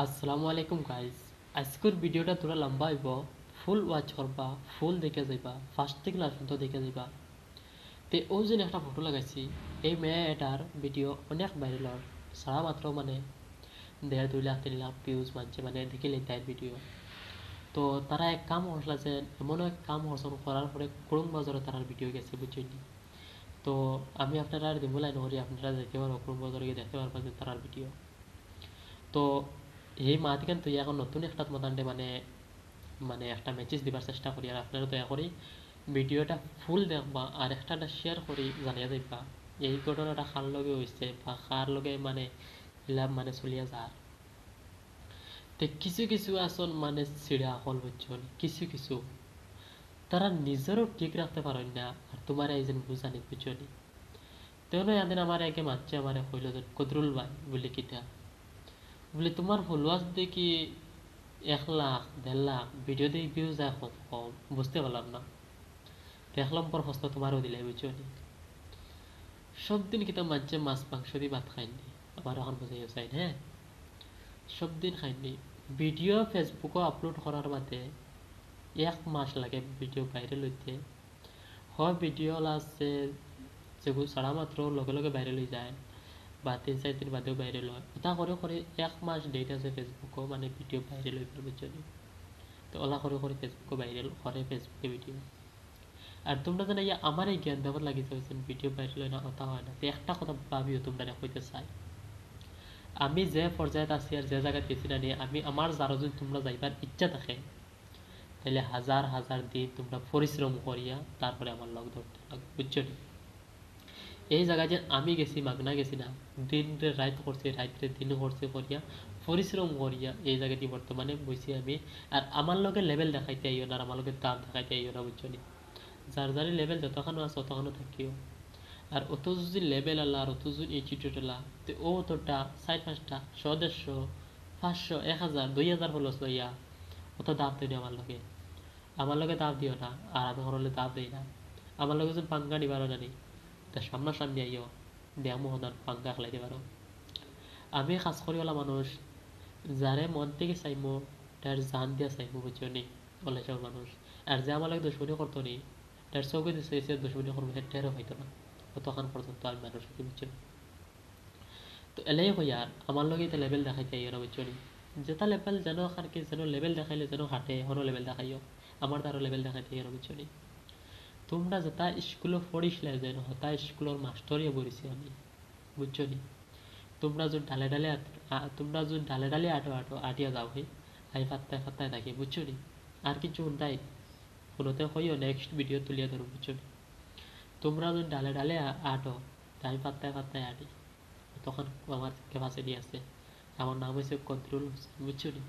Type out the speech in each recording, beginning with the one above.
আসসালামু আলাইকুম গাইস। আজকের ভিডিওটা তোরা লম্বা হইব, ফুল ওয়াচ করবা, ফুল দেখে যাইবা, ফার্স্ট থেকে লাস্ট পর্যন্ত দেখে যাইবা। তে ও যে একটা ফটো লাগাইছি, এই মেয়ে এটার ভিডিও অনেক ভাইরাল হয়। সারা মাত্র মানে 1.5 2 লাখ 3 লাখ ভিউজ মানছে, মানে দেখিলে তাই ভিডিও। তো তারা এক কাম করছিল যে এমন এক কাম করছেন, করার পরে করুং বাজারে তারার ভিডিও গেছে বুঝছেন। তো আমি আপনারা দিমুলাই নহরি আপনারা দেখতে পারবো, করুং বাজারে গিয়ে দেখতে পারবেন যে তারার ভিডিও। তো এই মাঝখান তুই এখন নতুন একটা তোমাদের মানে মানে একটা মেসেজ দিবার চেষ্টা করি, আর আপনারা দয়া করি ভিডিওটা ফুল দেখবা আর একটা শেয়ার করি জানিয়ে দেখবা এই ঘটনাটা কার লগে হয়েছে বা কার লগে মানে লাভ মানে চলিয়া যার। তো কিছু কিছু আসন মানে চিড়া হল বুঝছেন, কিছু কিছু তারা নিজেরও ঠিক রাখতে পারেন না, আর তোমার এই যে বুঝানি বুঝছেন। তেমন এদিন আমার একে মাচ্ছে আমার হইল যে কদরুল ভাই বলে কিতা বলে তোমার ফলোয়ার্স দেখি 1 লাখ 1.5 লাখ, ভিডিও দিয়ে ভিউজ যায় কম কম, বুঝতে পারলাম না। দেখলাম পর হস্ত তোমারও দিলে বুঝছো নি। সব দিন কিন্তু মাঝে মাছ মাংস দিয়ে ভাত খাইনি, আমার এখন বুঝাই চাই হ্যাঁ, সব দিন খাইনি। ভিডিও ফেসবুকে আপলোড করার বাদে 1 মাস লাগে ভিডিও ভাইরাল হইতে। হয় ভিডিও আছে যেগুলো ছাড়া মাত্র লগে লগে ভাইরাল হয়ে যায়, বা 3 4 দিন বাদেও ভাইরাল হয়, ওটা করে করে 1 মাস ডেট আছে ফেসবুকও মানে ভিডিও ভাইরাল হয়ে পারবে বুঝছো। তো ওলা করে করে ফেসবুকে ভাইরাল করে ফেসবুকে ভিডিও। আর তোমরা জানো ইয়া আমার এই জ্ঞান দেওয়ার লাগি যাচ্ছেন ভিডিও ভাইরাল হয় না, কথা হয় না। তো একটা কথা ভাবিও তোমরা হইতে চাই, আমি যে পর্যায়ে আছি আর যে জায়গায় গেছি না নিয়ে আমি আমার যারা যদি তোমরা যাইবার ইচ্ছা থাকে, তাহলে হাজার হাজার দিন তোমরা পরিশ্রম করিয়া তারপরে আমার লগ ধরতে লাগবে বুঝছো। এই জায়গায় যে আমি গেছি মাগনা গেছি না, দিন রাত করছি রাত্রে দিন করছি করিয়া পরিশ্রম করিয়া এই জায়গাটি বর্তমানে বসি আমি। আর আমার লগে লেভেল দেখাইতে আইও না, আর আমার লগে দাম দেখাইতে আইও না বুঝছো। যার যার লেভেল যতখানো আছে ততখানো থাকিও। আর অত যদি লেভেল আলা আর অত যদি ইনস্টিটিউট আলা, তো ও অতটা 4 5টা 100 150 1,000 2,000 হলো লইয়া অত দাম দিও আমার লগে। আমার লগে দাম দিও না, আর আমি হরলে দাম দিই না। আমার লগে যদি পাঙ্গা নিবারও জানি, তা সামনাসামনি আইও, দেয়ামো হদার পাঙ্গা খেলাইতে পারো। আমি কাজ করিওয়ালা মানুষ, যারে মন থেকে চাইমো তার জান দিয়া চাইমো বুঝছো নি, ওলাইসব মানুষ। আর যে আমার লাগে দুশ্মনী করতো নি, তার চৌকে দিচ্ছে এসে দুশ্মনী করবো, হেঁটেরও হইতো না অতক্ষণ পর্যন্ত আমি মানুষ হইতে বুঝছো। তো এলাই হই আর আমার লগে এটা লেভেল দেখাইতে আইও না বুঝছো নি। যেটা লেভেল যেন আর কি যেন লেভেল দেখাইলে যেন হাঁটে এখনো লেভেল দেখাইও, আমার তারও লেভেল দেখাইতে আইও না বুঝছো নি। তোমরা যেটা স্কুলে পড়িসলে যেন হতা স্কুলের মাস্টরিয়ে পড়িছি আমি বুঝছো নি। তোমরা যদি ডালে ডালে তোমরা যদি ডালে ডালে আটো আটো আটিয়া যাও হে, আমি ফাত্তায় ফাত্তায় থাকি বুঝছো নি। আর কিছু উন্টাই কোনোতে হইও নেক্সট ভিডিও তুলিয়া ধরো বুঝছো নি। তোমরা যদি ডালে ডালে আটো, তা আমি ফাত্তায় ফাত্তায় আটি, তখন আমার ক্যাপাসিটি আছে। আমার নাম হয়েছে কদরুল হোসেন বুঝছো নি।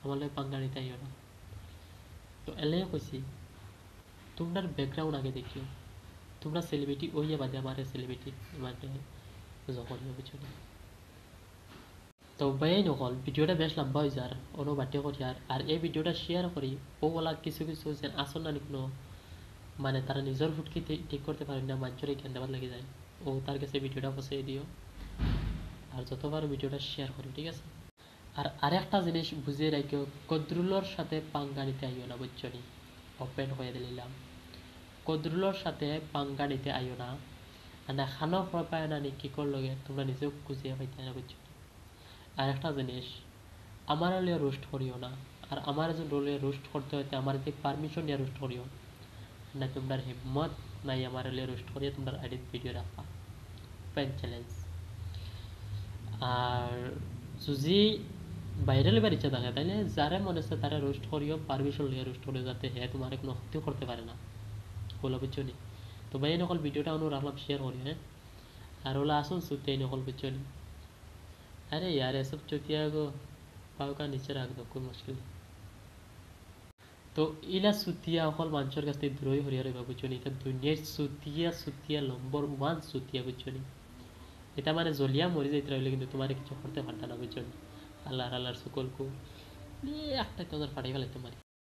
আমার লাগে পাঙ্গা নিতে আইও না। তো এলে কইছি তোমরা ব্যাকগ্রাউন্ড আগে দেখিও, তোমরা সেলিব্রিটি ওইয়া বাদে আমার সেলিব্রিটি মানে যখন বুঝছো নি। তো উপায়ই নকল ভিডিওটা বেশ লম্বা হয়ে যার অনু বাটে করি আর এই ভিডিওটা শেয়ার করি ওগুলা কিছু কিছু আসন না কোনো মানে তারা নিজের ফুটকি ঠিক করতে পারে না, মানুষের জ্ঞান দেওয়ার লেগে যায়। ও তার কাছে ভিডিওটা পৌঁছে দিও, আর যতবার ভিডিওটা শেয়ার করি ঠিক আছে। আর আরেকটা জিনিস বুঝিয়ে রাখিও, কদরুলোর সাথে পাঙ্গা নিতে আইও না বুঝছো নি। ওপেন হয়ে দিলাম, কদরুলোর সাথে পাঙ্গা নিতে আইও না। না খানো ফল পায় না নি কি কর লগে তোমরা নিজেও খুঁজিয়ে পাইতে না বুঝছো। আর একটা জিনিস, আমার হলে রোস্ট করিও না। আর আমার যে রোলে রোস্ট করতে হইতে আমার যে পারমিশন নিয়ে রোস্ট করিও না, তোমরা হিম্মত নাই আমার হলে রোস্ট করিয়ে তোমরা এডিট ভিডিও রাখা পেন চ্যালেঞ্জ। আর যদি ভাইরাল এবার ইচ্ছা থাকে তাহলে যারা মনে হচ্ছে তারা রোস্ট করিও, পারমিশন নিয়ে রোস্ট করিও, যাতে হ্যাঁ তোমার কোনো ক্ষতি করতে পারে না, বলো বুঝছো নি। তো ভাই নকল ভিডিওটা অনু রাখলাম শেয়ার করি হ্যাঁ। আর ওলা আসুন সুতে নকল বুঝছো নি। আরে यार এসব চুতিয়া গো পাও কা নিচে রাখ দো কোই মুশকিল। তো ইলা চুতিয়া অকল মানুষের কাছ থেকে দূরই হরিয়া রইবা বুঝছো নি। এটা দুনিয়ার চুতিয়া চুতিয়া নম্বর 1 চুতিয়া বুঝছো নি। এটা মানে জ্বলিয়া মরি যাইতে রইলে কিন্তু তোমার কিছু করতে পারতা না বুঝছো নি। আল্লাহর আল্লাহর সুকল কু একটা তোমাদের ফাটাই ফেলাইতে মারি।